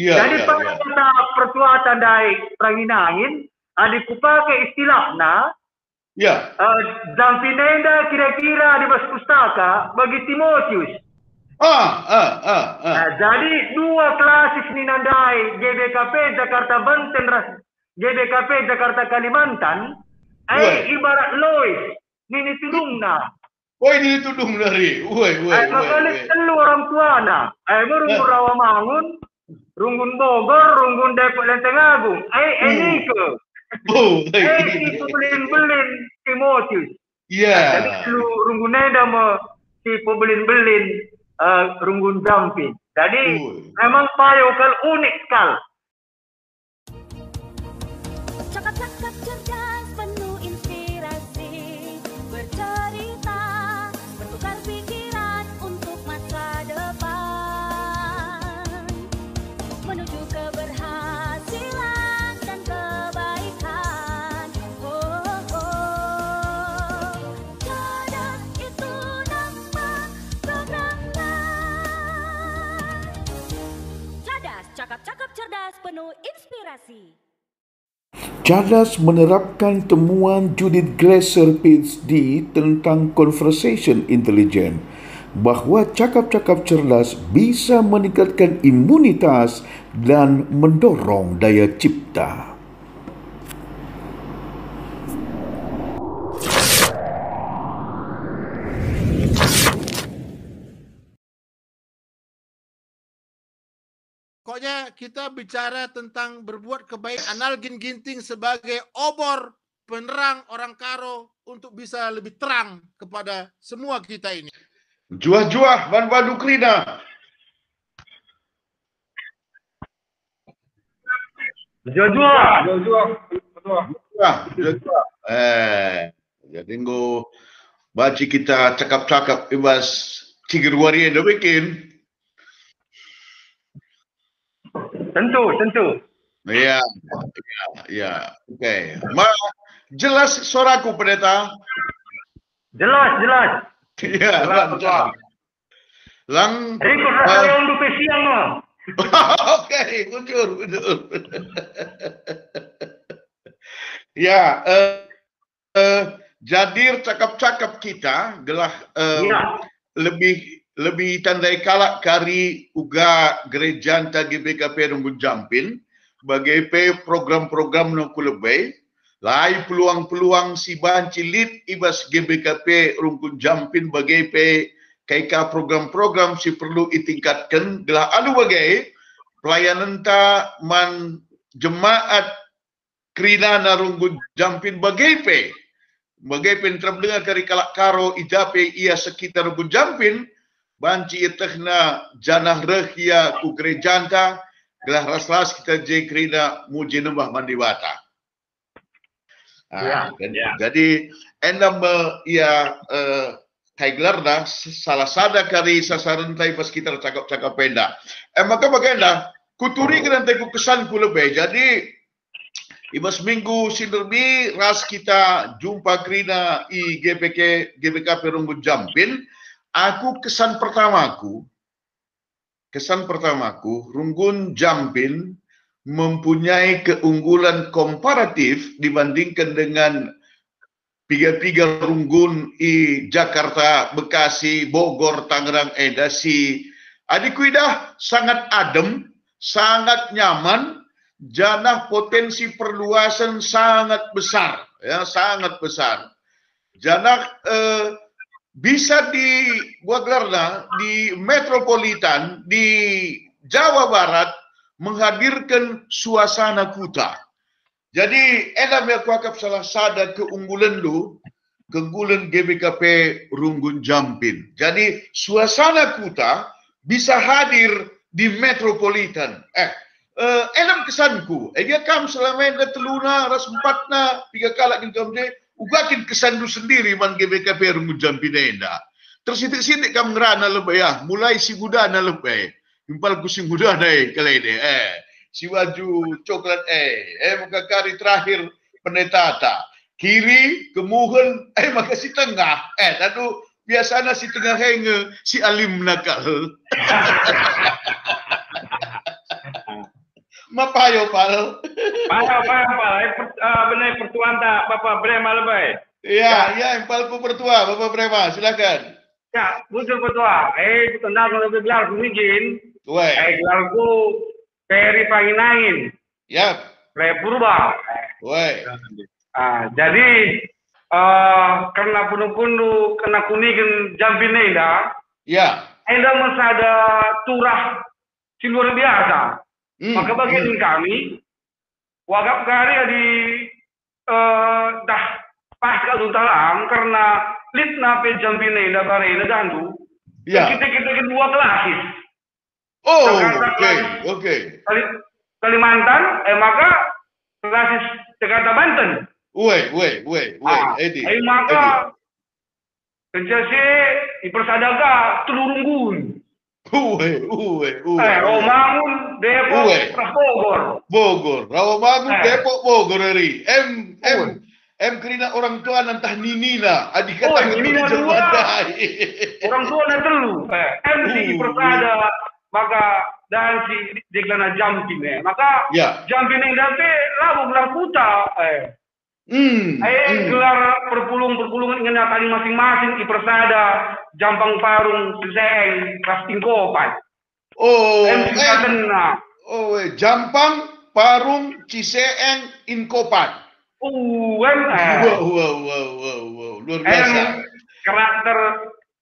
Iya, Jadi pada kata pertuatan dari Pranginangin, adikku pakai istilahnya, ya. Zampinenda kira-kira di bas pustaka bagi Timotius. Jadi dua klasis ni nandai GBKP Jakarta Banten, GBKP Jakarta Kalimantan, ibarat Lois, ini tudungna. Oh ini tudung dari, makanya telu orang tuana, merunggun Rawamangun, Runggun Bogor, Runggun Depok Lenteng Agung, ini ke. Itu belin-belin Timotius. Iya. Jadi lu Runggun Neda mau si belin-belin Runggun Jampin. Jadi memang payo kal unik kal. Cakap-cakap cerdas penuh inspirasi, bercerita, bertukar pikiran untuk masa depan, menuju keberhasilan dan kebaikan. Cerdas itu nama programnya. Cerdas, cakap-cakap cerdas penuh inspirasi. Cerdas menerapkan temuan Judith Glaser PhD tentang conversation intelligence bahawa cakap-cakap cerdas bisa meningkatkan imunitas dan mendorong daya cipta. Pokoknya kita bicara tentang berbuat kebaikan. Analgin Ginting sebagai obor penerang orang Karo untuk bisa lebih terang kepada semua kita ini. Juah-juah Van Dukrina. Juah-juah. Jadi ngo baci kita cakap-cakap ibas Tigir Warrior dah bikin. Tentu. Ya. Okey. Jelas suaraku, pendeta? Jelas. Ya, lancar. Ikut rasa yang dupe siang no. Okey, betul. Ya, jadir cakap-cakap kita gelah lebih tandai kalak kari uga gereja anta GBKP Runggun Jampin bagai program-program no kulebay lai peluang-peluang si banci lit ibas GBKP Runggun Jampin bagai kaika program-program si perlu itingkatkan gelah alu bagai pelayanan ta man jemaat Krina na Runggun Jampin bagai pentrap dengar kari kalak karo idape ia sekitar Runggun Jampin banci itahna janah rehia ku gerejanta gelah raslas kita je Krina muji nembah mandiwata. Jadi endam ia Taiglar dah salah sada kari sasaran tai pas kita cakap-cakap penda. Maka bagenda kuturi kan ku kesan ku lebih. Jadi ibas minggu sinerbi ras kita jumpa Krina i GBKP Runggun Jampin. Kesan pertamaku Runggun Jampin mempunyai keunggulan komparatif dibandingkan dengan tiga runggun di Jakarta, Bekasi, Bogor, Tangerang, Edasi. Adikku dah sangat adem, sangat nyaman, janah potensi perluasan sangat besar, ya sangat besar. Janah bisa dibuat gelarna di metropolitan di Jawa Barat menghadirkan suasana kuta. Jadi elam ya kuakap salah sada keunggulan GBKP Runggun Jampin. Jadi suasana kuta bisa hadir di metropolitan. Elam kesanku. Dia kam selama ini teluna ras empatna tiga kala kita ugakin kesan du sendiri man GBKP Runggun Jampin enda. Tersitik-sitik kam ngerana lebih ya. Mulai si muda na lebih. Impal ku si muda na kali ini. Si baju coklat muka kari terakhir pendetata. Kiri kemuhun maka si tengah. Lalu biasanya si tengah henge si alim nakal. Mapayo pal. Benar pertuan tak Bapak Brema lebay. Ya, impal ku pertua Bapak Brema, silakan. Ya, betul pertua. Tendang lebih gelar kumijin. Weh. Gelar ku Peri Panginangin. Yap. Pre Purba. Weh. Jadi karena pundu-pundu kena kuningin Jampin Enda. Ya. Enda masih ada turah si luar biasa. Maka bagian kami wagap kari di dah pasca tuntalang karena litna pe Jampin Enda barena dandu. Ya. Kita kedua kelasis. Oh, oke. Kalimantan, maka kelasis Jakarta Banten. Edi. Maka kencasi dipersadaga telurunggun. Rawamangun, Depok, Bogor. Rawamangun, Depok, Bogor hari. Kerina orang tua nantah ninina. Adik kata ninina dua. Orang tua na telu. Si persada, maka dan si Deglana Jampin. Maka Jampin yang dapet labu gelar puta. Gelar perpulung-perpulungan dengan tadi masing-masing di persada, Jampang Parung, Ciseeng, Rastingkopan. Jampang Parung, Ciseeng, Inkopan. Luar biasa. Karakter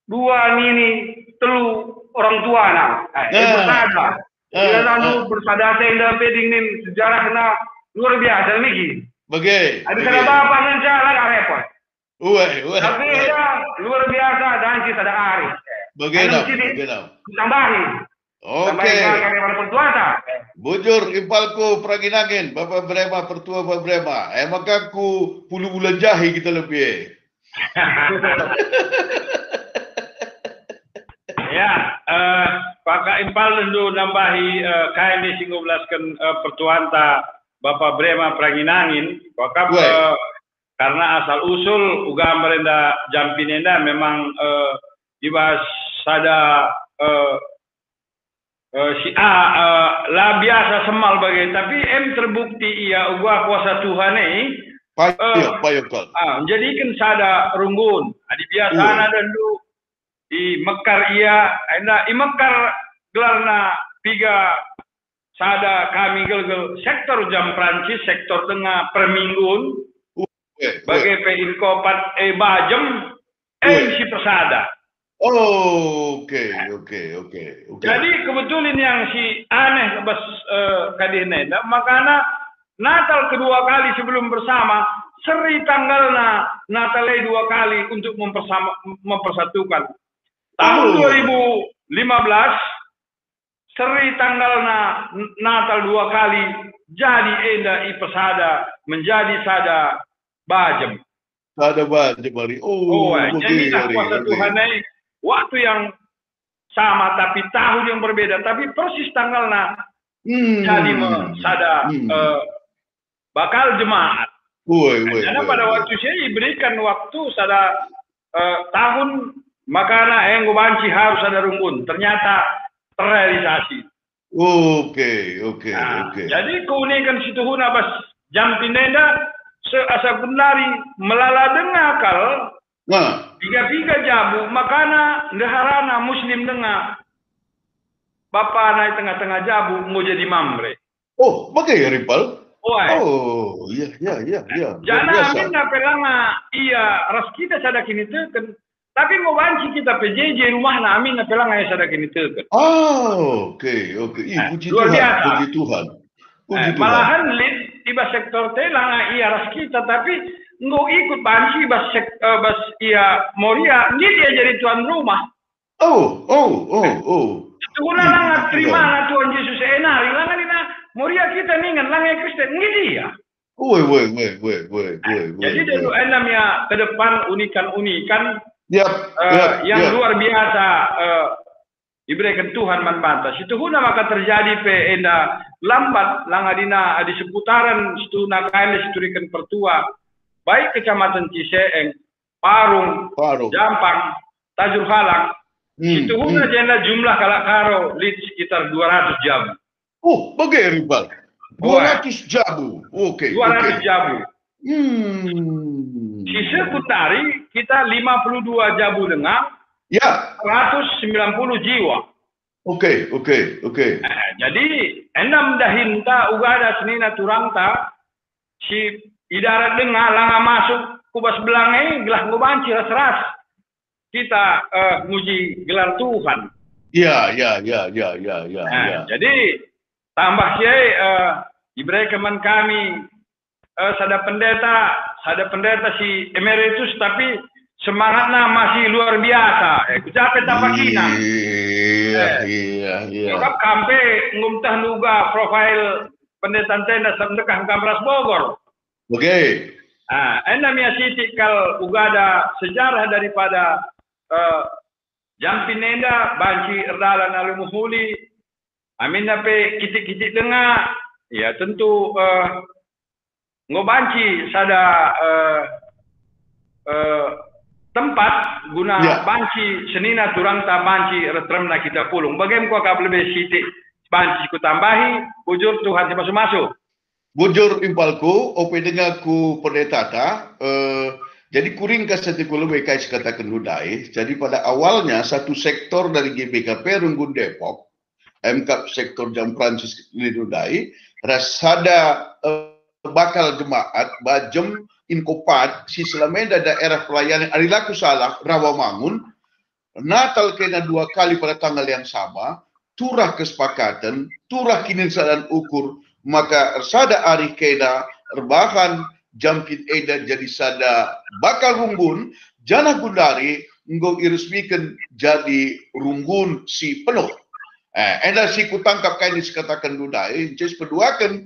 dua nini telu orang tua bersada. Kita lalu bersada saya pedingin sejarah kena luar biasa nih. Bagai. Ada kena bapak ngejalan repot. Tapi ya luar biasa dan kita ada hari. Bagaimana? Tambahin. Oke. Bujur impalku Praginangin, Bapak Brema, pertua Bapak Brema. Maka ku puluh bulan jahi kita lebih. Ya, Pak Impal dulu nambahi KMD singgobelaskan pertuan ta Bapak Brema Praginangin. Wakap karena asal usul uga merenda Jampinenda memang ibas sada si A lah biasa semal bagai tapi terbukti ia uga kuasa Tuhan jadikan sada runggun adi biasa ada dulu di Mekar ia i Mekar gelarna tiga sada kami gel sektor jam Prancis sektor tengah perminggun bagai Inkopat Bajem si persada. Oke. Jadi kebetulan yang si aneh bas kadinenda makanya Natal kedua kali sebelum bersama seri tanggalna Natalnya dua kali untuk mempersatukan. Tahun 2015 seri tanggalna Natal dua kali jadi enda ipesada menjadi sada Bajem. Sada Bajem hari. Jadi kuasa Tuhan waktu yang sama tapi tahun yang berbeda tapi persis tanggalnya jadi sada bakal jemaat. Karena pada waktu saya diberikan waktu sada tahun makanya yang banci harus ada rumpun ternyata terrealisasi. Oke. Jadi keunikan situ huna bas Jampinenda seasa gunari melala dengakal. Tiga jabu makana ndeharana muslim dengar bapak naik tengah-tengah jabu mau jadi mamre. Bagai Ripal. Iya. Jangan amin pelanga iya ras kita sada kini teken. Tapi mau banci kita PJJ rumah na amin pelanga sada kini teken. Oke. Puji Tuhan. Malahan lid iba sektor telang iya ras kita tapi nggak ikut banci bas iya Moria dia jadi tuan rumah. Itu nang terima na Tuhan Yesus enari langan ina Moria kita ningan langan Kristen ngi dia. Jadi dulu enamnya ke depan unikan yang luar biasa diberikan Tuhan manbanta. Situ huna maka terjadi enda lambat langadina di seputaran situ nakain siturikan pertua. Baik kecamatan Ciseeng, Parung, Jampang, Tajur Halang, itu huna jumlah kalakaro lead sekitar 200 jam. Bagai Ripal. 200 jabu. Oke. 200 jabu. Hmm. Si sekundari kita 52 jabu dengar, Ya. 190 jiwa. Oke. Jadi enam dahinta ugada senina turangta si idarat dengar langa masuk kubas belangai gelah ngobanci ras-ras kita muji gelar Tuhan. Ya. Jadi tambah diberi keman kami sada pendeta si emeritus tapi semangatnya masih luar biasa. Capek tambah kina. Iya. Kap kampe ngumtah nuga profil pendeta tenda samdekah Kamras Bogor. Oke. Enamia sitik kal ugada sejarah daripada Jampinenda banci erdalan alumuhuli amin nape kitik-kitik dengar ya tentu ngobanci sada tempat guna banci senina turang ta banci retremna kita pulung bagaimana kau kab lebih sitik banci ku tambahi bujur Tuhan masuk-masuk bujur impalku ope dengar ku pendeta jadi kuring kasatiku lebih kais katakan ludai. Jadi pada awalnya satu sektor dari GBKP Runggun Depok, MK sektor Jam Prancis Lidudai, rasada bakal jemaat bajem inkopat si selameda daerah pelayanan Arilaku salah Rawamangun Natal kena 2 kali pada tanggal yang sama, turah kesepakatan, turah kinerja ukur, maka rasada ari kena rebahan Jampin Eda jadi sada bakal runggun jana gundari nggo iresmikan jadi runggun si penuh. Eda si kutangkap kain dikatakan dudai, just peduakan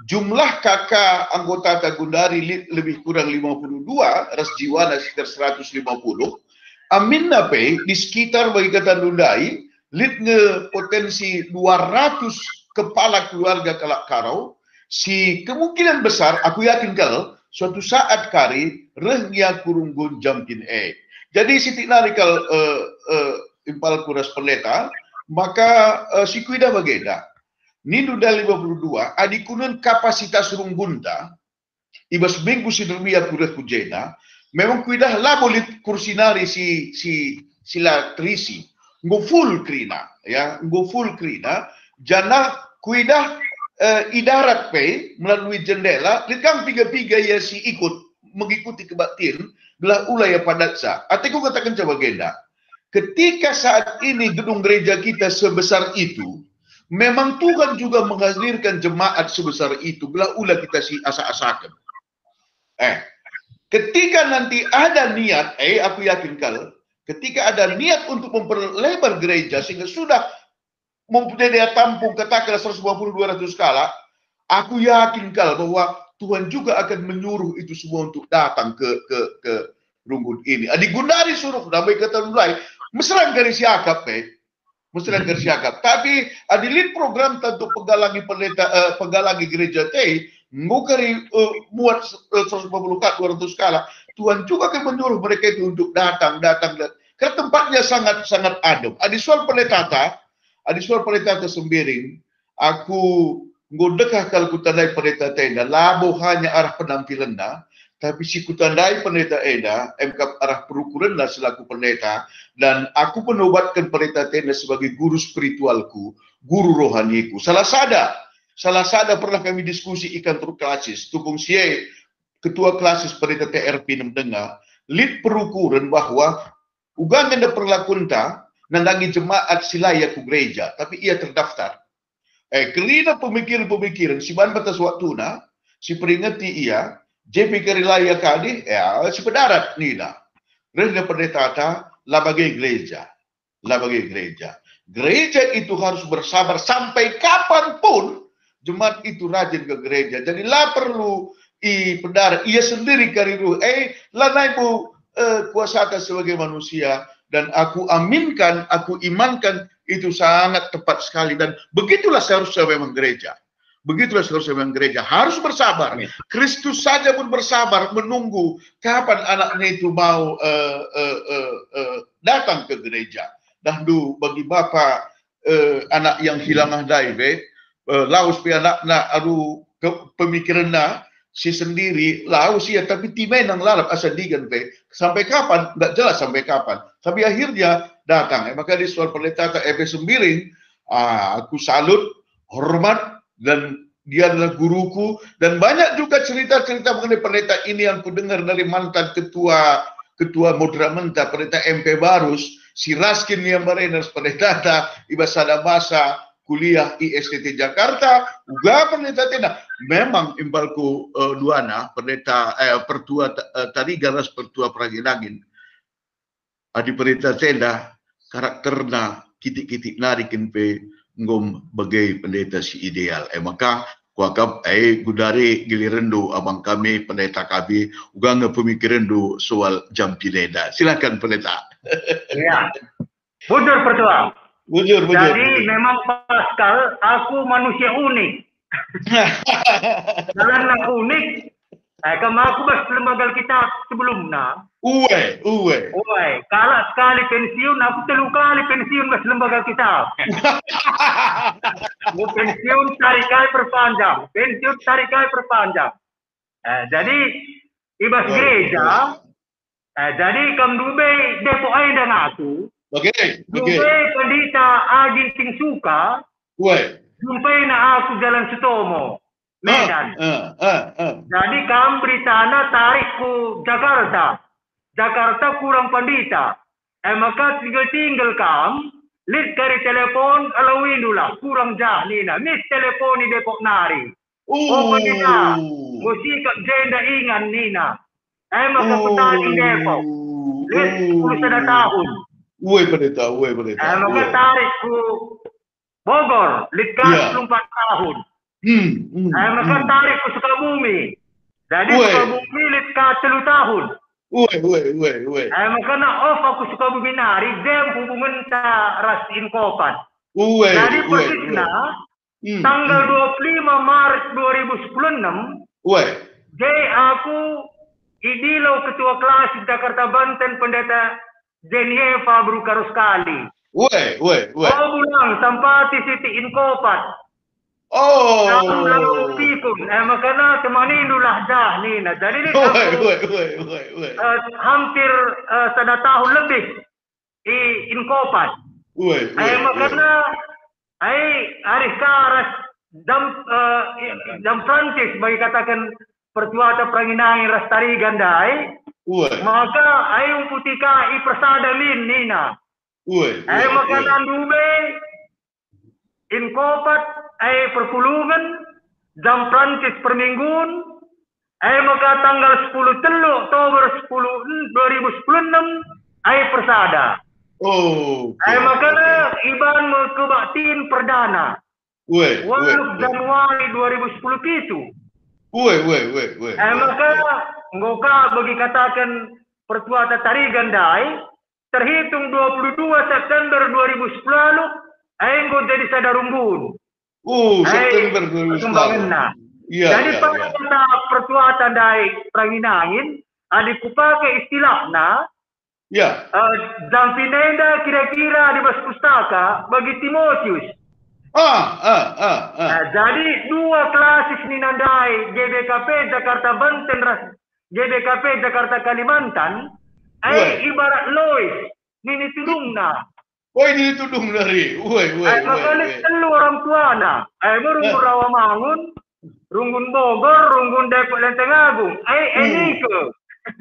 jumlah kakak anggota Tagundari lebih kurang 52, ras jiwana sekitar 150. Amin nape di sekitar bagi kata dudai, lit nge potensi 200 kepala keluarga kalak karau. Si kemungkinan besar aku yakin kalau suatu saat kari rehnya kurunggun Jampin Jadi sitik narikal impal kuras pendeta maka si kuida bageda ni duda 52 adikunan kapasitas runggunta ibas minggu si dermia kuras kujena memang kuida labolit kursinari si sila trisi ngo full krina jana kuida idarat pe melalui jendela likang piga-piga ya si ikut mengikuti kebaktian belah ulai ya padatsa. Artiku katakan coba genda. Ketika saat ini gedung gereja kita sebesar itu, memang Tuhan juga menghadirkan jemaat sebesar itu belah ulai kita si asa-asakan. Ketika nanti ada niat, aku yakin kalau ketika ada niat untuk memperlebar gereja sehingga sudah mempunyai daya tampung katakanlah 150-200 skala, aku yakin bahwa Tuhan juga akan menyuruh itu semua untuk datang ke runggun ini. Adi Gundari suruh namai kata mulai mesrang garis yakap tapi adi lead program tentu penggalangi gereja ngukari muat 150 200 skala. Tuhan juga akan menyuruh mereka itu untuk datang karena tempatnya sangat adem. Adi soal pendeta sembiring, aku ngodekah kalau kutandai pendeta tenda, labo hanya arah penampilan dah, tapi si kutandai pendeta eda, MK arah perukuran lah selaku pendeta, dan aku menobatkan pendeta tenda sebagai guru spiritualku, guru rohaniku. Salah sada pernah kami diskusi ikan truk klasis, tukung sie ketua klasis pendeta TRP mendengar, lead perukuran bahwa ugangan da perlakunta nandangi jemaat silaya ku gereja, tapi ia terdaftar. Kelina pemikiran si ban batas waktu si peringati ia, JP Kerilaya kadi, si pedarat nina. Gereja pendeta la bagi gereja. Gereja itu harus bersabar sampai kapanpun jemaat itu rajin ke gereja. Jadi lah perlu pedarat, ia sendiri kariru, lah naibu kuasa atas sebagai manusia. Dan aku aminkan, aku imankan itu sangat tepat sekali dan begitulah seharusnya memang gereja. Harus bersabar. Kristus saja pun bersabar menunggu kapan anaknya itu mau datang ke gereja. Dahdu bagi bapa anak yang hilang daive laus pi anak na aru pemikiran na si sendiri laus ya, tapi timai nang lalap asa digan pe sampai kapan nggak jelas sampai kapan, tapi akhirnya datang. Maka di soal pendeta Ebe Sembiring, aku salut, hormat, dan dia adalah guruku, dan banyak juga cerita-cerita mengenai pendeta ini yang ku dengar dari mantan ketua Modramenta, pendeta MP Barus, si Raskin yang Mariners, pendeta Ibasada Masa, kuliah ISTT Jakarta, juga pendeta tena. Memang imbalku duana, pendeta pertua tadi garas pertua Pragilangin, adi pendeta tenda, karakterna kitik-kitik narikin pe ngom bagai pendeta si ideal. Maka kuakap gudari gilirendu abang kami pendeta kami ugang pemikiran du soal jampileda. Silakan pendeta. Ya. Bujur pertua. Bujur. Jadi memang Pascal, aku manusia unik. Karena unik, kamu aku bas lembaga kita sebelumnya. Uwe. Kalau sekali pensiun, aku 3 kali pensiun bas lembaga kita. Pensiun tarikai perpanjang, jadi ibas gereja. Jadi kamu dube depo air dan aku. Dube pendeta Agin Sing Suka. Jumpai na aku Jalan Sutomo, Medan. Jadi kamu beritana tarik ku Jakarta kurang pendeta. Maka tinggal kamu lihat kari telepon alawin dulu kurang jah nina. Mis telepon di Depok Nari. Pendeta, musikap jenda ingan nina. Maka petani Depok. Lihat 10 tahun. Pendeta. Maka tarik ku Bogor, lihat 24 tahun. Maka tarik ke Sukabumi. Jadi Sukabumi lihat 3 tahun. Maka na off aku Sukabumi Nari, jam hubungan ta rasin kopan. Jadi persisnya, tanggal 25 Maret 2016, jadi aku idilau ketua kelas Jakarta Banten pendeta Jenieva Brukarus sekali. Oh bulang sampati Siti Inkopat. Lalu pikun. Makanya temanin dulah dah nina. Jadi ni hampir 1 tahun lebih di Inkopat. Makanya Aris Karas jam Prancis bagi katakan pertuata Pranginangin Rastari Gandai. Maka ayo putika I persada min nina. Makanan dube Inkopat perpulungan jam Prancis permingguan. Maka tanggal 10 Oktober 2016 persada. Makanya Iban kebaktiin perdana. Januari 2010 itu. Maka ngoka bagi katakan pertuata Tari Gandai terhitung 22 September 2010 lalu enggo jadi sadarunggun. September 2010. Jadi pada pertuata Dai Pranginangin adikku pakai istilahnya Jampinenda kira-kira di bas pustaka bagi Timotius. Jadi 2 klasis ninandai GDKP Jakarta Banten, GDKP Jakarta Kalimantan, ibarat Lois, nini tudungna. Ini tudung dari. Makanya telu orang tuana, merunggun Rawamangun, Runggun Bogor, Runggun Depok Lenteng Agung, ini ke.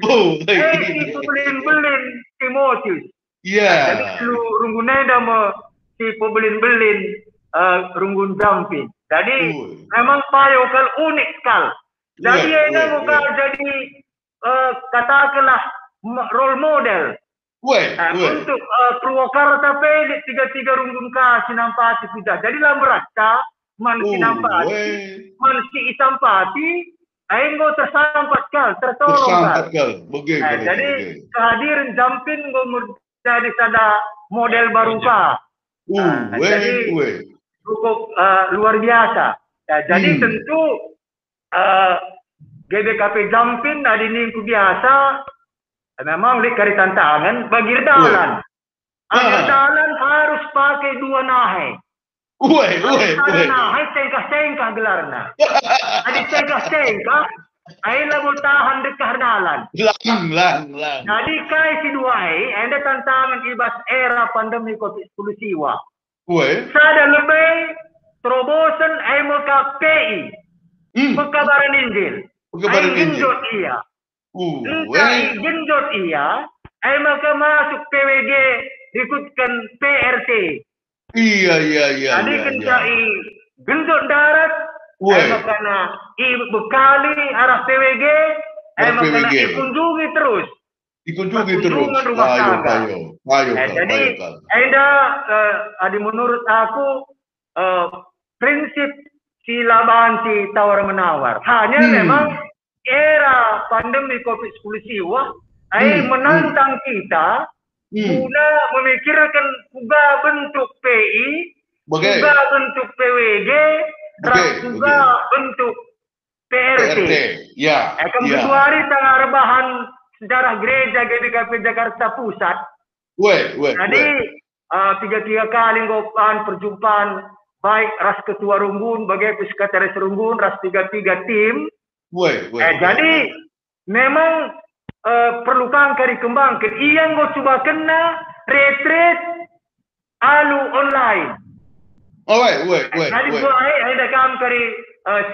Itu belin Timotius. Jadi lu Runggun Neda mau si belin Runggun Jampin. Jadi memang payokal unik sekali. Jadi ini bukan jadi katakanlah role model. Untuk Purwakarta Pelik 3 Runggun Ka Sinampati sudah. Jadi dalam rasa man Sinampati, man si Isampati, enggo tersampat kal, tertolong kal. Jadi kehadiran Jampin jadi sada model baru ka. Jadi cukup luar biasa. Jadi tentu GDKP Jampin ada ningku biasa. Memang lihat tantangan bagi dalan. Dalan harus pakai 2 nahe. Karena hai cengkah gelarna. Adi cengkah, ai lagu tahan dekah dalan. Lang. Jadi kai si duai, ada tantangan ibas era pandemi COVID-19 siwa. Sada lebih terobosan ai muka PI. Pekabaran Injil. Ai genjot iya. Genjot iya. Ai maka masuk PWG ikutkan PRT. Iya. Jadi kencai genjot darat. Ai makana bekali arah PWG. Ai makana dikunjungi terus. Rumah tangga. Jadi adi menurut aku prinsip silaban si tawar menawar. Hanya memang era pandemi COVID-19 siwa menantang kita guna memikirkan juga bentuk PI, juga bentuk PWG, juga bentuk PRT. Kemudian tengah rebahan sejarah gereja GBKP Jakarta Pusat. Jadi 3 kali ngopan perjumpaan baik ras ketua Rumbun, bagai sekretaris Rumbun, ras 3 tim. Jadi memang perlu kangkari kembangkan. Ia ngo coba kena retreat alu online. Jadi ada kangkari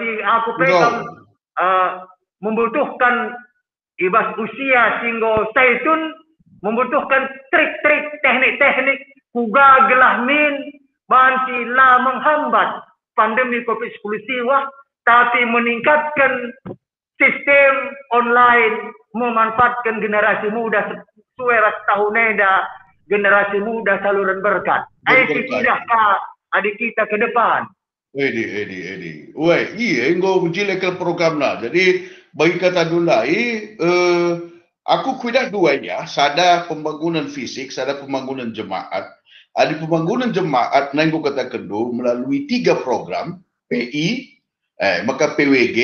si aku pegang membutuhkan ibas usia singgo saitun membutuhkan trik-trik teknik-teknik kuga gelah min bansi la menghambat pandemi COVID-19 siwa tapi meningkatkan sistem online memanfaatkan generasi muda sesuai ras tahun eda generasi muda saluran berkat. Aiki tidakkah adik kita ke depan? Edi. Iya, engkau menjilekkan program lah. Jadi bagi kata dulai, aku kuidah duanya, sada pembangunan fisik, sada pembangunan jemaat. Ada pembangunan jemaat, nengko kata kedua melalui 3 program, PI, maka PWG,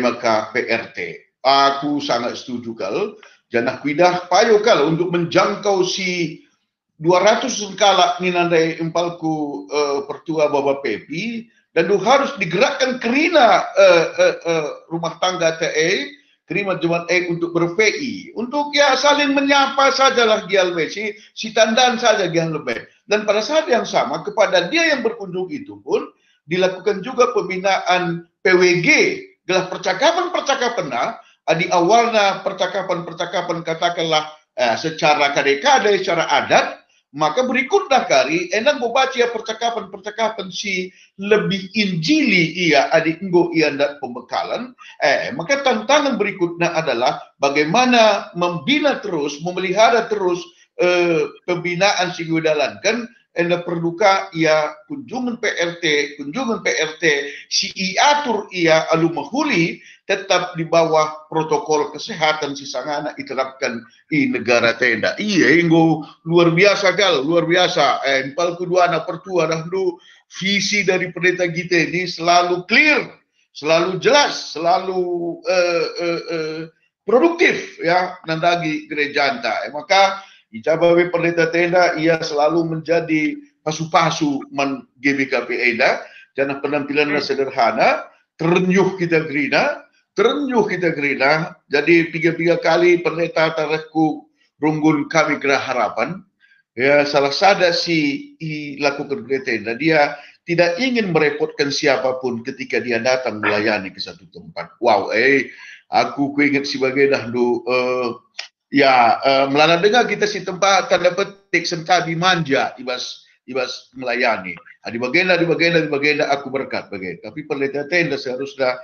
maka PRT. Aku sangat setuju kal, jangan kuidah payo kal untuk menjangkau si 200 kalak ni nandai empalku pertua baba PEPI dan harus digerakkan kerina rumah tangga TE, kerima jemaat untuk ber-PI, untuk ya saling menyapa sajalah gial si tandan saja gial lebih. Dan pada saat yang sama kepada dia yang berkunjung itu pun dilakukan juga pembinaan PWG, gelah percakapan-percakapan di awalnya percakapan-percakapan katakanlah secara kade-kade, secara adat, maka berikutlah kari enang membaca percakapan-percakapan si lebih injili ia adik enggo ia ndak pembekalan, maka tantangan berikutnya adalah bagaimana membina terus, memelihara terus pembinaan si gudalankan. Anda perluka ia kunjungan PRT si iatur ia alu mahuli tetap di bawah protokol kesehatan si sangana diterapkan di negara tenda. Iya, enggo luar biasa gal, luar biasa. Empal kedua anak pertua dahulu visi dari pendeta kita ini selalu clear, selalu jelas, selalu produktif ya nandagi gereja anta. Maka icabawe pendeta tenda ia selalu menjadi pasu-pasu man GBKP Eda, jangan penampilannya sederhana, terenyuh kita gerina, jadi 3 kali pendeta tarekku runggun kami gerah harapan, ya salah sada si lakukan pendeta tenda, dia tidak ingin merepotkan siapapun ketika dia datang melayani ke satu tempat. Wow, aku ingat sebagai dahulu melana dengar kita si tempat tanda petik sentabi manja ibas melayani. Di bagian aku berkat bagian. Tapi pendeta tenda seharusnya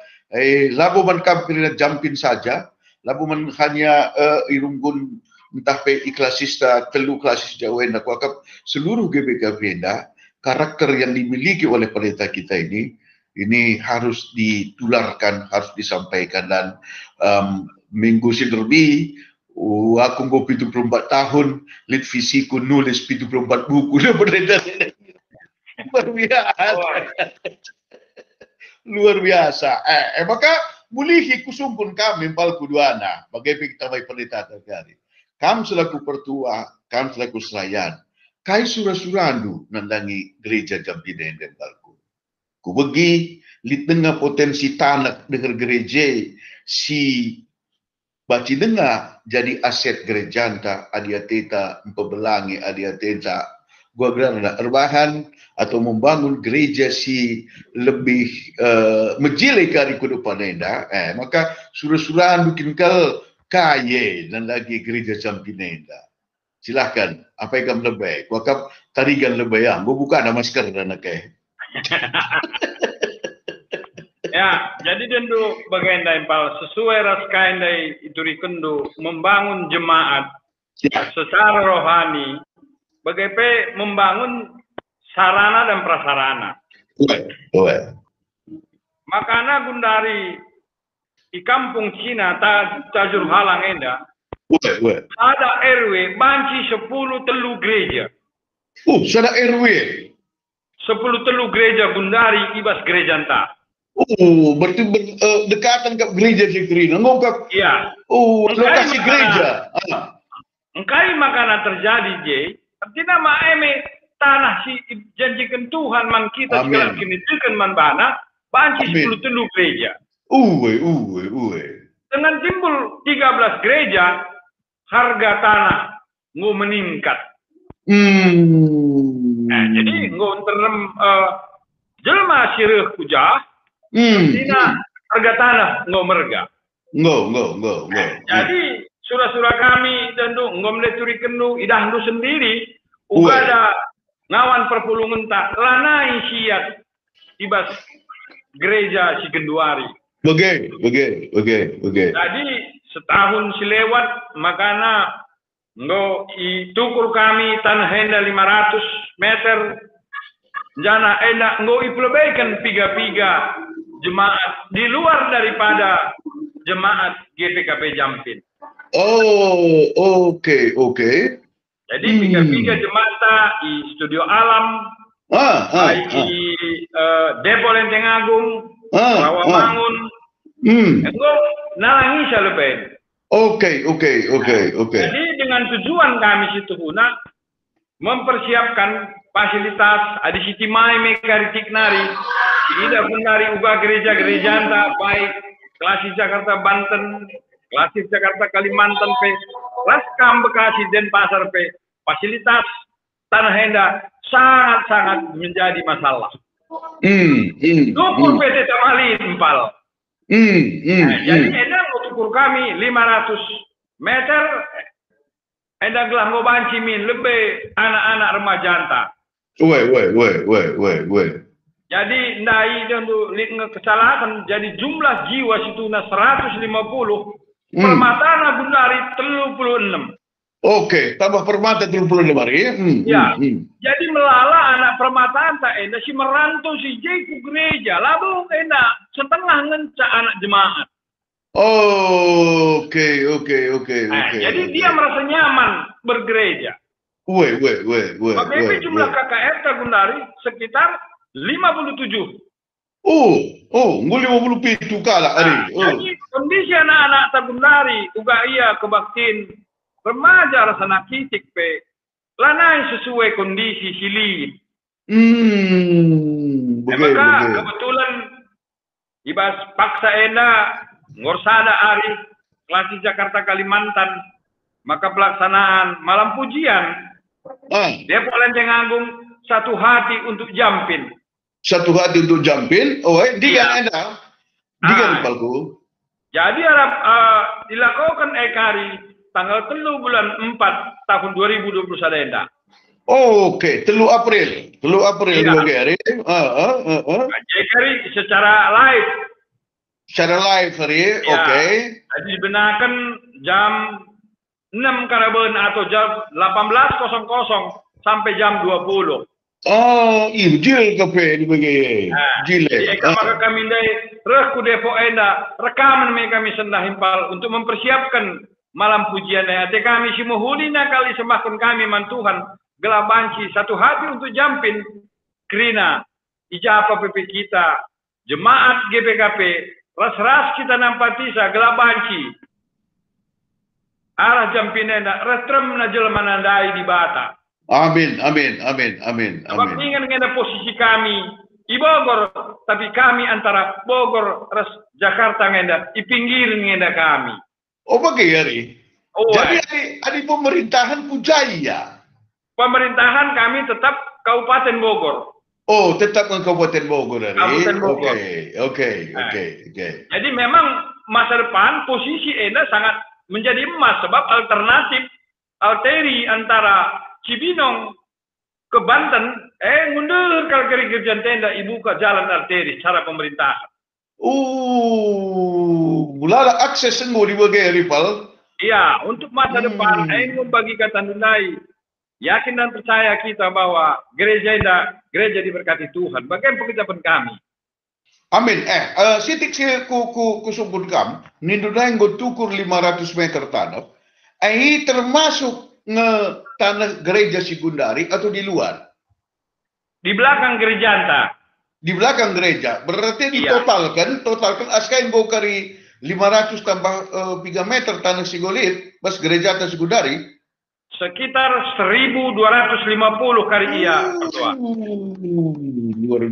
labu man kampirina jampin saja, labu man hanya irunggun entah pe iklasista telu klasis jawen aku akap seluruh GBKP enda karakter yang dimiliki oleh pendeta kita ini harus ditularkan, harus disampaikan dan minggu sinerbi aku nggo 74 tahun, lit visiku nulis 74 buku dah pendeta. Luar biasa. Maka mulihi kusumpun kami palku duana, bagaimana kita baik pendeta terkari. Kam selaku pertua, kam selaku selayan. kai sura-surandu nandangi gereja Jampinen dan balku. Ku begi li tengah potensi tanah dengan gereja si baci dengar jadi aset gereja anta adiateta mempebelangi adiateta gua gerana erbahan atau membangun gereja si lebih menjilai kari kehidupan enda maka surah-surah bikin kal kaya dan lagi gereja Jampinen enda. Silahkan apa yang kamu lebih wakap tarigan lebih yang gua buka nama masker dan Ya, jadi tentu bagaimana impal sesuai raskain dari itu kendu membangun jemaat secara rohani, bagaimana membangun sarana dan prasarana. Makanya gundari di kampung Cina tajur halang enda, ada RW banci 10 telu gereja. Sada RW. 10 telu gereja gundari ibas gereja entah. Berarti dekatan ke gereja si Krina. Ngokap. Iya. Lokasi gereja. Engkai makana terjadi, Jay. Artinya maeme tanah si janjikan Tuhan man kita sekarang kini tukan man bana, banci 10 telu gereja. Dengan timbul 13 gereja, harga tanah ngu meningkat. Jadi ngu terem jelma sirih kujah. Artinya harga tanah nggak merga. Jadi surah-surah kami tentu nggak melecuri kendu idah lu sendiri. Ada ngawan perpulungan tak lanai siat ibas gereja si Genduari. Jadi setahun silewat makana nggak itukur kami tanah henda 500 meter. Jana enak nggak iplebekan piga-piga jemaat di luar daripada jemaat GPKP Jampin. Oke. Jadi piga-piga jemaat di Studio Alam, di Depo Lenteng Agung, Rawamangun, itu nalangi lebih. Oke. Jadi dengan tujuan kami situ guna mempersiapkan fasilitas adi siti mai mekaritik nari tidak menari ubah gereja-gereja anta baik klasik Jakarta Banten, klasik Jakarta Kalimantan pe, Laskam Bekasi Denpasar pe, fasilitas tanah henda sangat-sangat menjadi masalah. Tukur PT Tamalin empal. Jadi enak ukur kami 500 meter. Enda gelah ngobanci min lebih anak-anak remaja anta. Jadi ndai untuk kesalahan jadi jumlah jiwa situ na 150 permatana gundari 36. Oke, tambah permata 36 hari. Ya. Jadi melala anak permataan tak enda si merantau si Jeku gereja lalu enda setengah ngencak anak jemaat. Oke. Jadi dia merasa nyaman bergereja. Bagaimana jumlah KKR Tagundari sekitar 57. Nguli 57 kala hari. Jadi kondisi anak-anak Tagundari juga iya kebaktin remaja rasana kitik pe lanai sesuai kondisi silin. Maka kebetulan ibas paksa enda ngorsada hari klasik Jakarta Kalimantan maka pelaksanaan malam pujian Depo Lenteng Agung satu hati untuk Jampin. Satu hati untuk Jampin. Digan enda. Digan palku. Jadi harap dilakukan ekari tanggal 3 bulan 4 tahun 2021 enda. Oke, 3 April. 3 April hari. Ekari secara live. Secara live hari. Oke. Jadi dibenarkan jam 6 Karaben atau jam 18.00 sampai jam 20. Jil kape di bagi. Jil. Maka kami dari reku Depo enda rekaman kami sendah himpal untuk mempersiapkan malam pujian ate kami si muhulina kali sembahkan kami man Tuhan gelabanci satu hati untuk Jampin Krina ijapa PP kita jemaat GPKP ras-ras kita nampatisa gelabanci arah Jampinenda retrem na jelma nandai di bata. Amin, amin, amin, amin, Sebab amin. ingin ngenda posisi kami di Bogor, tapi kami antara Bogor res Jakarta ngenda, di pinggir ngenda kami. Oh, bagaimana? Oh, Jadi ada pemerintahan Pujaya. Pemerintahan kami tetap Kabupaten Bogor. Oh, tetap ke Kabupaten Bogor dari. Kabupaten Bogor. Oke. Jadi memang masa depan posisi Enda sangat menjadi emas sebab alternatif arteri antara Cibinong ke Banten mundur kalau kerjaan tenda ibu ke jalan arteri secara pemerintahan. Mulai akses semua di bagian Ripal. Iya, untuk masa depan membagi kata nilai yakin dan percaya kita bahwa gereja diberkati Tuhan. Bagaimana pekerjaan kami? Amin. Sitik saya ku sebutkan, ninduna yang tukur 500 meter tanah. Ini termasuk tanah gereja Sigundari atau di luar? Di belakang gereja anta. Di belakang gereja. Berarti ditotalkan askain bokari 500 tambah 3 meter tanah Sigolit, pas gereja atas Sigundari. Sekitar 1.250 kali iya. Luar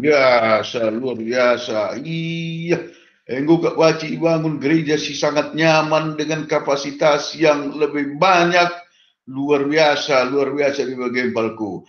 biasa. Iya. Engkau Kak Waci bangun gereja si sangat nyaman dengan kapasitas yang lebih banyak. Luar biasa di bagian palku.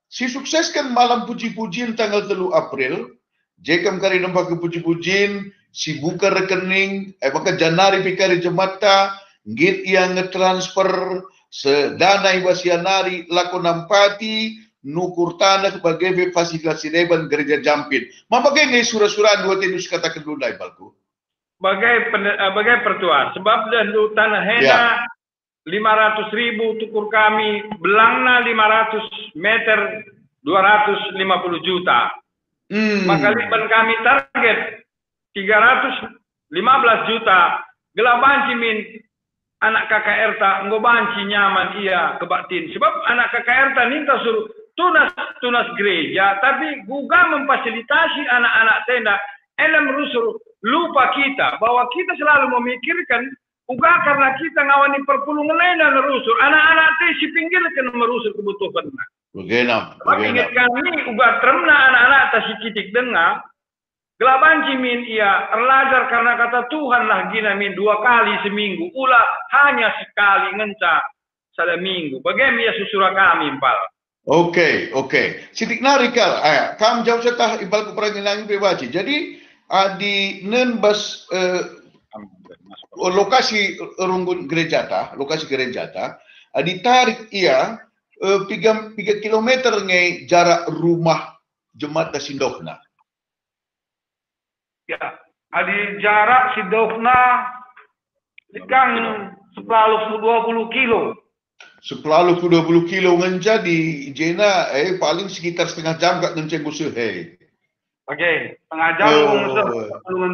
Si sukseskan malam puji-pujian tanggal 3 April. Jekam kari nampak ke puji-pujian, si buka rekening, maka janari pikari jemata, git yang ngetransfer sedana ibasianari laku nampati nukur tanah sebagai fasilitasi deban gereja Jampin. Mabagai ngai surah-surah dua tenus kata kedua balku. Bagai pertua sebab dahulu tanah hena 500.000 tukur kami belangna 500 meter 250 juta. Maka liban kami target 315 juta. Gelaban cimin anak KKR tak ngobanci nyaman iya kebatin. Sebab anak KKR tak minta suruh tunas gereja, tapi juga memfasilitasi anak-anak tenda. Elam rusur lupa kita bahwa kita selalu memikirkan juga karena kita ngawani perpulungan dan rusur. Anak-anak teh si pinggir kan merusur kebutuhan. Bagaimana? Ingat kami juga termna anak-anak tak si kitik dengar. Gelaban cimin ia erlajar karena kata Tuhan lah gina min 2 kali seminggu. Ulah hanya sekali ngenca sada minggu. Bagaimana ia susura kami impal. Oke. Sitik narikal. Kamu jawab setah impal keperanginan pewaci. Jadi di nenbas lokasi runggun gereja ta, ditarik ia 3 kilometer ngai jarak rumah jemaat Sindokna. Ya, adi jarak Sindokna kan 10-20 kilo. 10-20 kilo ngenca di Jena paling sekitar setengah jam kak ngenceng usul Oke, setengah jam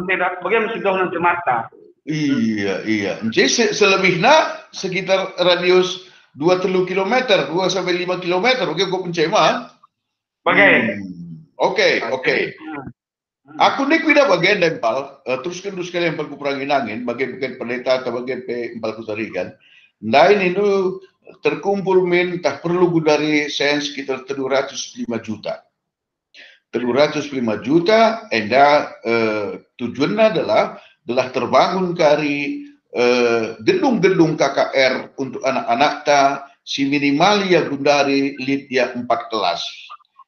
tidak bagaimana Sindokna jemata. Iya. Jadi selebihnya sekitar radius 2-3 kilometer, 2-5 kilometer. Oke, kau pencema. Oke. Aku nek tidak bagian dempal, teruskan yang palku perangin angin, bagian pendeta atau bagian palku tarikan. Nah ini itu terkumpul tak perlu dari saya sekitar 305 juta. 305 juta, tujuannya adalah terbangun kari gedung-gedung KKR untuk anak-anak si minimalia gundari lidia 4 kelas.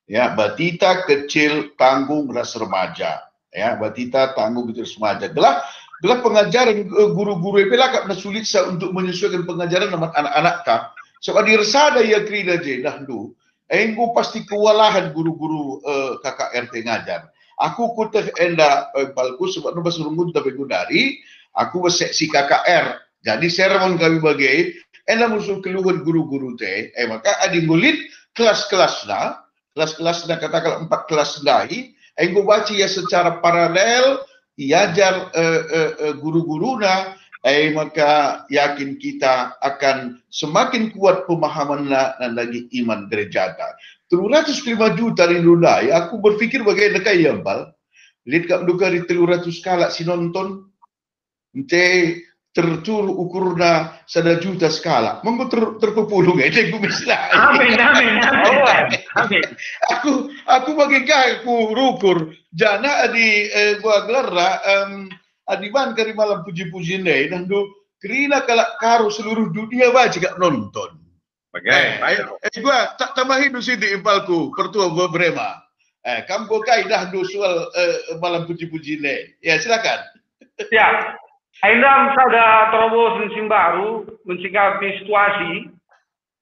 Ya, batita kecil tanggung ras remaja. Ya, batita tanggung gitu remaja. Gelah pengajaran guru-guru pelak sulit untuk menyesuaikan pengajaran dengan anak-anak ta. Sebab diresada ya krida je dahulu. Engko pasti kewalahan guru-guru KKR ngajar. Aku kuteh enda palku sebab nubas rungut tapi gudari. Aku seksi KKR. Jadi sermon kami bagai enda musuh keluhan guru-guru teh. Maka adi ngulit kelas-kelasna katakanlah 4 kelas dahi, engko baca ya secara paralel iajar guru-guruna, maka yakin kita akan semakin kuat pemahamanna dan lagi iman gereja. 305 juta di Indonesia, aku berpikir bagaimana kaya bal. Lihat kak duka di 300 kala si nonton. tercur ukurna sada juta skala. Monggo terpepulung ede gumislah. Amin. Aku bagi aku rukur jana adi gua gelara adiban kari malam puji-puji nih nandu kerina kalak karo seluruh dunia wajib gak nonton. Ayo. Gua tak tambahin du sini impalku pertua gua Brema. Kamu kaidah du soal malam puji-puji nih. Ya silakan. Ya. Aindam sada terobos Simbaru mensikapi situasi.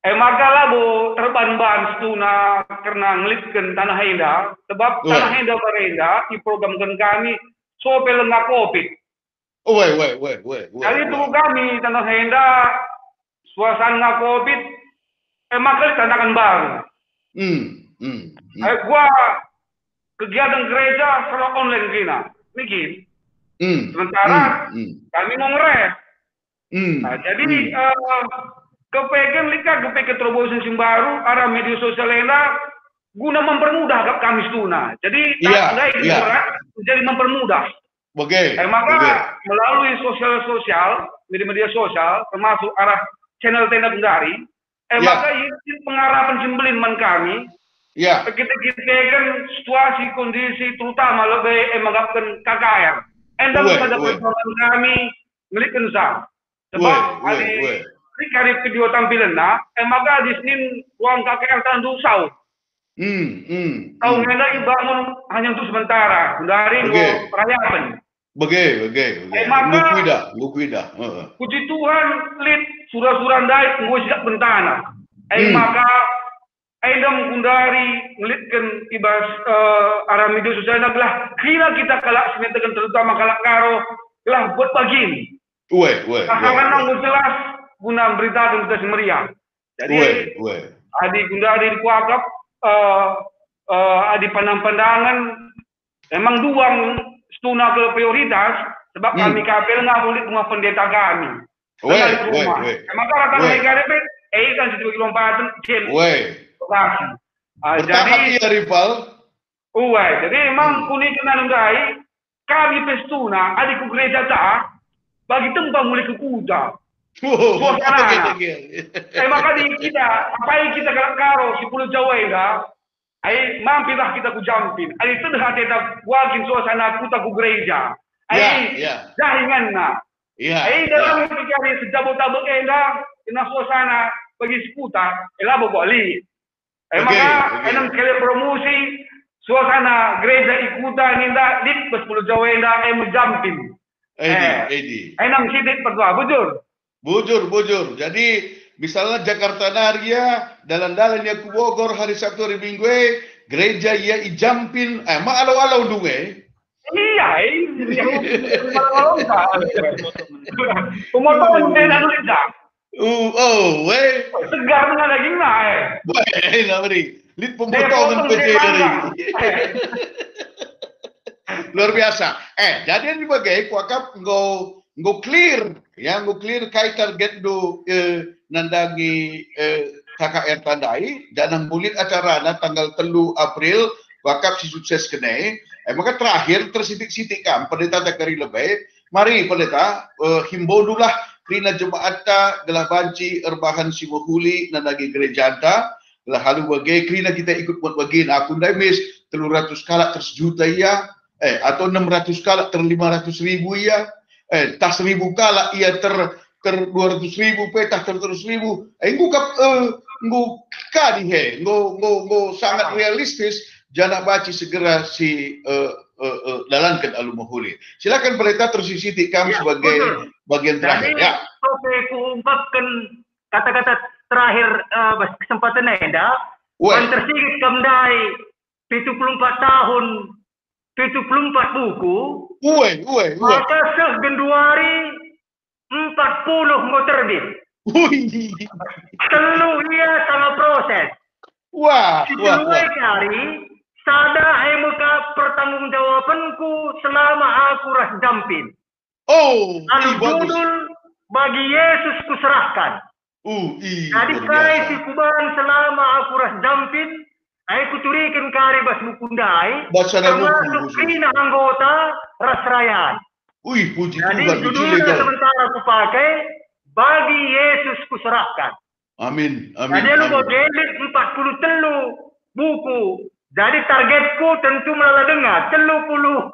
Maka labo terban-ban setuna karena ngelitkan tanah Henda. Sebab tanah Henda berenda diprogramkan kami sope lengah COVID. Jadi itu kami tanah Henda suasana COVID. Maka tantangan baru. Gua kegiatan gereja secara online kina. Mungkin. Sementara kami mau ngeres. Nah, jadi kepegang terobosan Simbaru arah media sosial Enda guna mempermudah kami setuna. Jadi jadi mempermudah. Maka melalui media sosial termasuk arah channel Tenda Kendari, maka ini pengarahan sembeliman kami. Kita kan situasi kondisi terutama lebih menganggapkan KKR. Enda pada persoalan kami milikkan sah. Sebab ini kali video tampilan maka di sini ruang KKR tandu sau. Kau Enda dibangun hanya untuk sementara. Dari perayaan. Maka Lukuida. Puji Tuhan lid surah-surah daik gue siap bentana. Maka Enda mengundari ngelitkan ibas arah media sosial adalah kira kita kalak sementekan terutama kalak karo lah buat begini. Karena jelas guna beritakan kita semeriah. Jadi adi gundari di kuakap adi pandang-pandangan memang duang setuna ke prioritas sebab kami kapel nggak boleh rumah pendeta kami. Maka rata mereka dapat kan situ lompatan jadi rival. Jadi emang kuning kena nunggai kami pestuna adikku gereja tak bagi tempat mulai ke kuda. Maka kita apa kita karo si Pulau Jawa enggak? Mampirlah kita ku jampin. Itu dah kita wakin suasana kuta ku gereja. Jaringan dalam pikir sejabut tabuk enggak kena suasana bagi seputar elabo balik. Maka enam kali promosi suasana gereja ikutan indah di Pulau Jawa indah jampin. Enam sidik pertua bujur. Jadi misalnya Jakarta Naria dalan-dalan ya ku Bogor hari Sabtu hari Minggu gereja ya ijampin ma alau-alau dunge. Iya, malau pemotongan dan lidah. Segar dengan daging Lid pemotongan PJ luar biasa. Jadi ini bagai kuakap go clear kai target do nandangi KKR tandai dan bulit acara tanggal 3 April kuakap si sukses kene. Maka terakhir tersitik-sitik kan pendeta takari lebih. Mari pendeta himbau dulah krina jemaat ta gelah banci erbahan si mahuli nanagi gereja ta gelah halu bagai krina kita ikut buat bagin aku ndai mis 300 kala tersejuta ya atau 600 kala 500.000 ya tas 1000 kala ia ter 200.000 petah ter 100.000 kadi sangat realistis jana baci segera si dalankan alumahuli. Silakan pendeta tersisiti kami sebagai bagian terakhir. Ya. Sampai kuungkapkan kata-kata terakhir kesempatan Enda. Yang tersigit kemdai 74 tahun, 74 buku. Maka Februari 40 mau terbit. Telu ia sama proses. Kedua kali sada muka pertanggungjawabanku selama aku ras jampin. Judul bagi Yesus kuserahkan. Jadi kai si kuban selama aku ras jampin, aku turikan kari bas mukundai, termasuk kina anggota ras rayan. Wih, puji Jadi Tuhan. judulnya sementara aku pakai, bagi Yesus kuserahkan. Amin. Amin. Jadi lu mau delete 43 buku. Jadi targetku tentu melalui dengar 30.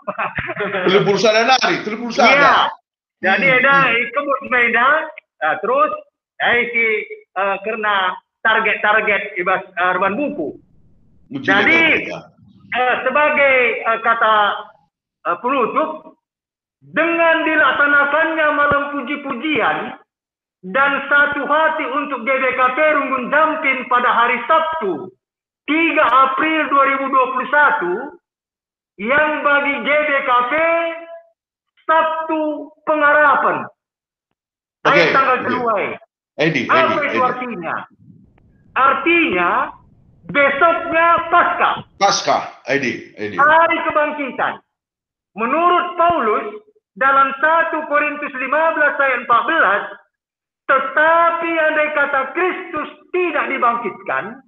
30 nari, 30 sada. Iya. Jadi ada kebut medan, terus karena target ibas reban buku. Jadi sebagai kata penutup, dengan dilaksanakannya malam puji-pujian dan satu hati untuk GBKP Runggun Jampin pada hari Sabtu 3 April 2021 yang bagi GBKP Sabtu pengharapan. Tanggal 2. Apa itu artinya? Artinya besoknya Paskah. Hari kebangkitan. Menurut Paulus dalam 1 Korintus 15 ayat 14, tetapi andai kata Kristus tidak dibangkitkan,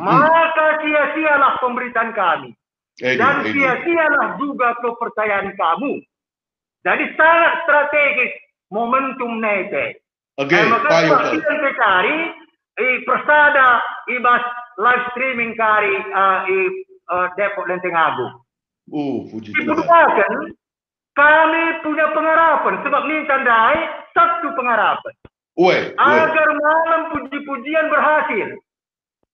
maka sia-sialah pemberitaan kami. Dan sia-sialah juga kepercayaan kamu. Jadi sangat strategis momentum nete. Maka kita cari persada ibas live streaming kari Depok Lenteng Agung. Puji Tuhan. Kami punya pengharapan sebab ini tandai satu pengharapan. Agar malam puji-pujian berhasil.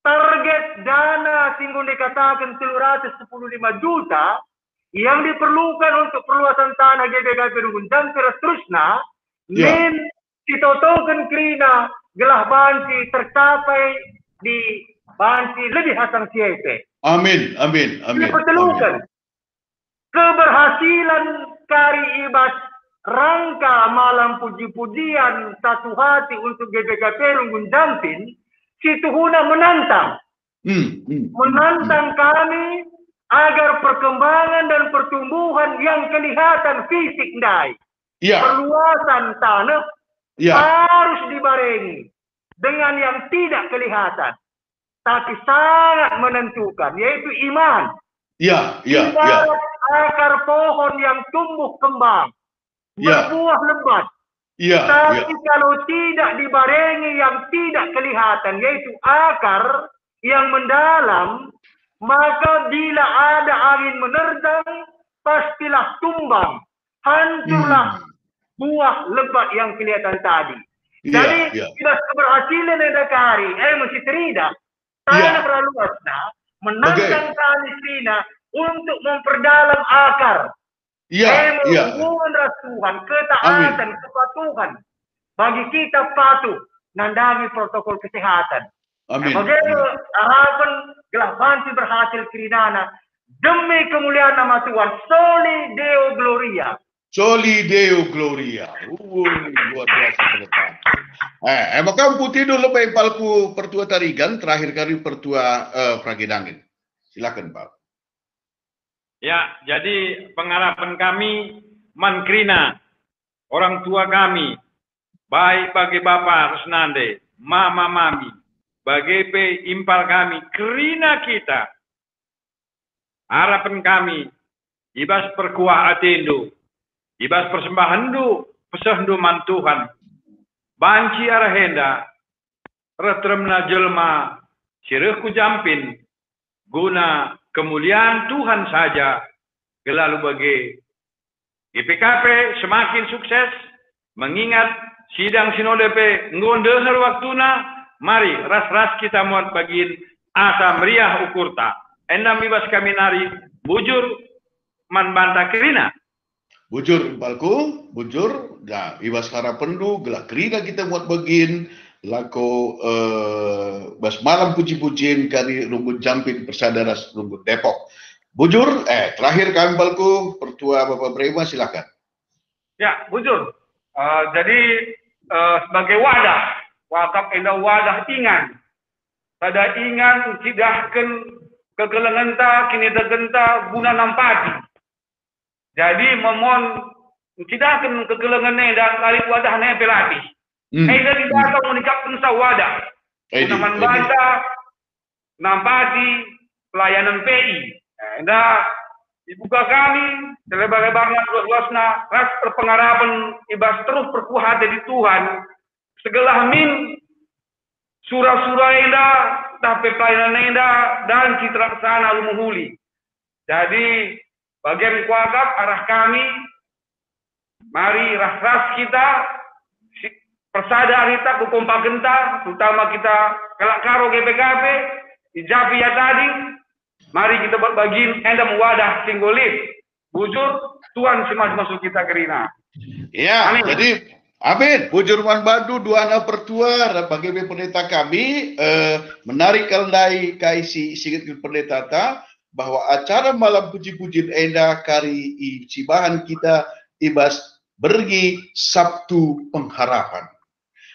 Target dana tinggal dikatakan 315 juta yang diperlukan untuk perluasan tanah GBKP Runggun Jampin seterusnya, min ditotokan kerina gelah banci tercapai di banci lebih hasang siete. Amin. Diperlukan keberhasilan kari ibas rangka malam puji-pujian satu hati untuk GBKP Runggun Jampin, situhuna menantang. Menantang kami agar perkembangan dan pertumbuhan yang kelihatan fisik perluasan tanah harus dibarengi dengan yang tidak kelihatan tapi sangat menentukan, yaitu iman. Akar pohon yang tumbuh kembang, berbuah lebat. Tapi kalau tidak dibarengi yang tidak kelihatan, yaitu akar yang mendalam, maka bila ada angin menerjang, pastilah tumbang, hancurlah buah lebat yang kelihatan tadi. Jadi keberhasilan negara mesti tidak tanah berluasnya menantang Palestina untuk memperdalam akar. Hubungan Tuhan, ketaatan, kepatuhan bagi kita patuh nandangi protokol kesehatan. Bagaimana harapan gelah banci berhasil kirinana demi kemuliaan nama Tuhan. Soli Deo Gloria. Luar biasa terletak. Maka putih dulu Pak Impalku pertua tarigan terakhir kali pertua Pragedangin. Silakan Pak. Ya, jadi pengharapan kami mankrina orang tua kami, baik bagi Bapak Rusnande, Mama Mami, bagi impal kami, kerina kita. Harapan kami, ibas perkuah atendo, ibas persembahan du, pesendu man Tuhan, banci arahenda, retremna jelma, sirehku jampin, guna kemuliaan Tuhan saja, gelalu bagi GPKP semakin sukses, mengingat sidang sinode ngondehar waktuna, mari ras-ras kita muat bagiin asa meriah ukurta. Endam ibas kami nari, bujur man banta kerina. Bujur Impalku, bujur, ibas harapan du, gelak kerina kita muat bagiin, lako bas malam puji-pujian kari Runggun Jampin Persadaras Runggun Depok. Bujur, terakhir kami Balku, pertua Bapak Brema silakan. Ya, bujur. Jadi sebagai wadah, wakaf enda wadah ingan. Pada ingan tidahkan kegelengenta kini tergenta guna nampati. Jadi memohon tidahkan kegelengannya dan kali wadah nepelati. Eda tidak akan menikapkan sawadah. Gunaman baca, nampati, pelayanan PI. Eda dibuka kami selebar-lebarnya luas-luasna ras perpengharapan ibas terus perkuat di Tuhan segala min surah-surah indah tapi pelayanan indah dan citra sana lumuhuli. Jadi bagian kuagap arah kami mari ras-ras kita persada kita kukompak genta terutama kita kelak karo GPKP ijabi ya tadi. Mari kita berbagi endam wadah singgolit. Bujur Tuhan simas masuk kita kerina. Ya, amin. Jadi amin. Bujur man bandu dua anak pertua bagi pendeta kami menarik kaldai kaisi singit pendeta ta bahwa acara malam puji-pujian enda kari i cibahan kita ibas bergi Sabtu pengharapan.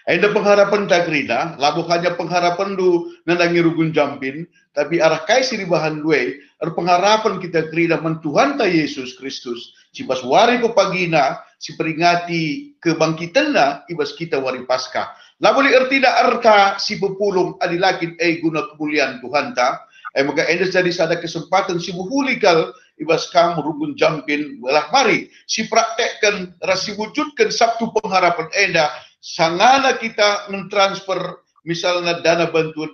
Enda pengharapan tak kerina, labu hanya pengharapan du nandangi rugun jampin, tapi arah kaisi di bahan duwe, pengharapan kita kerina mentuhan ta Yesus Kristus, cibas wari pepagina, si peringati kebangkitanna, ibas kita wari Paskah. Labu li ertina arta si pepulung adilakin guna kemuliaan Tuhan ta, maka enda jadi sada kesempatan si buhulikal, ibas kamu rugun jampin, belah mari, si praktekkan, rasi wujudkan Sabtu pengharapan enda, sangana kita mentransfer misalnya dana bantuan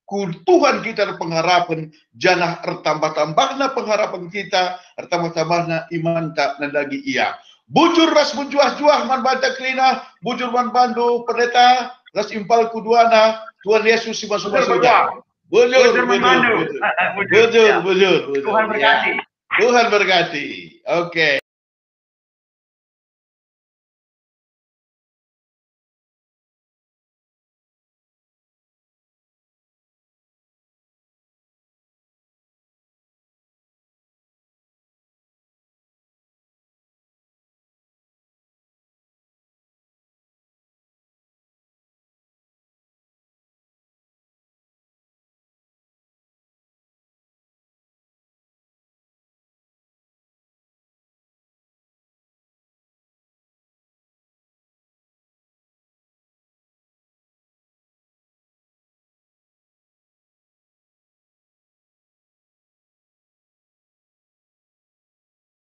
ku Tuhan kita pengharapan janah ertambah-tambahna pengharapan kita ertambah-tambahna iman tak nandagi ia bujur ras menjuah-juah man banta klina bujur man bandu pendeta ras impal kuduana Tuhan Yesus si masuk surga bujur Tuhan berkati. Oke.